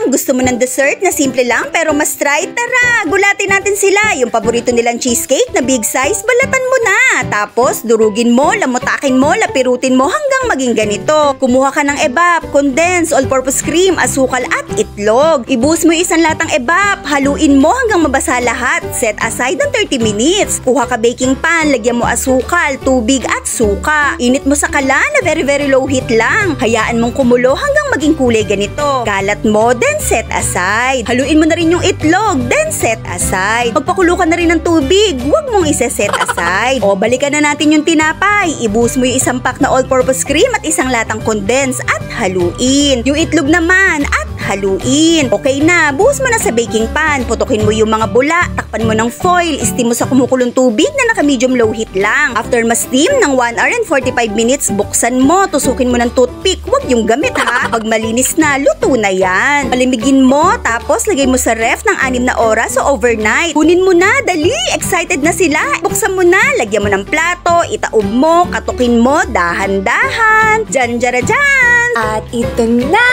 Gusto mo ng dessert na simple lang pero mas try? Tara, gulatin natin sila. Yung paborito nilang cheesecake na big size, balatan mo na. Tapos, durugin mo, lamutakin mo, lapirutin mo hanggang maging ganito. Kumuha ka ng evap, condensed, all-purpose cream, asukal at itlog. Ibuhos mo yung isang latang evap. Haluin mo hanggang mabasa lahat. Set aside ng 30 minutes. Kuha ka baking pan, lagyan mo asukal, tubig at suka. Init mo sa kala na very low heat lang. Hayaan mong kumulo hanggang maging kulay ganito. Kalat mo, then set aside. Haluin mo na rin yung itlog, then set aside. Magpakulo ka na rin ng tubig, huwag mong isa-set aside. O, balikan na natin yung tinapay. Ibuhos mo yung isang pack na all-purpose cream at isang latang condensed at haluin. Yung itlog naman at haluin. Okay na, buhos mo na sa baking pan. Putukin mo yung mga bula, takpan mo ng foil, steam mo sa kumukulong tubig na naka-medium low heat lang. After ma-steam ng 1 hour and 45 minutes, buksan mo, tusukin mo ng toothpick, huwag yung gamit ha. Pag malinis na, luto na yan. Palimigin mo, tapos lagay mo sa ref ng 6 na oras o overnight. Kunin mo na, dali! Excited na sila! Buksan mo na, lagyan mo ng plato, itaob mo, katukin mo, dahan-dahan. Dyan, dyan, dyan! At ito na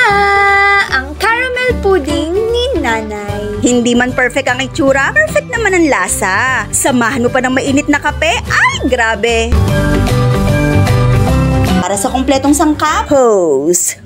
ang caramel pudding ni Nanay. Hindi man perfect ang itsura, perfect naman ang lasa. Samahan mo pa ng mainit na kape, ay grabe! Para sa kumpletong sangkap, hose.